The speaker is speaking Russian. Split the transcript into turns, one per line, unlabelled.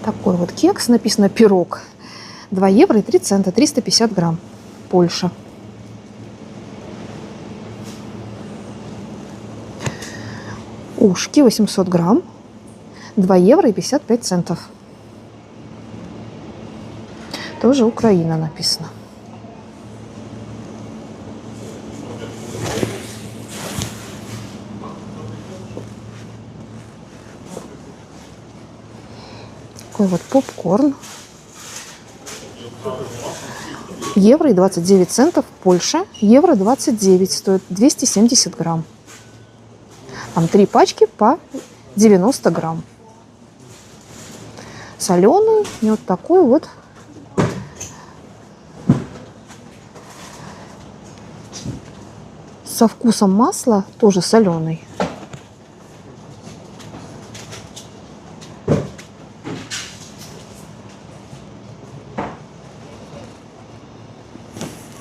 Такой вот кекс, написано пирог. 2 евро и 3 цента, 350 грамм. Польша. Ушки 800 грамм. 2 евро и 55 центов. Тоже Украина написано. Такой вот попкорн. Евро и 29 центов. Польша. Евро 29. Стоит 270 грамм. Там 3 пачки по 90 грамм. Соленый. И вот такой вот. Со вкусом масла. Тоже соленый.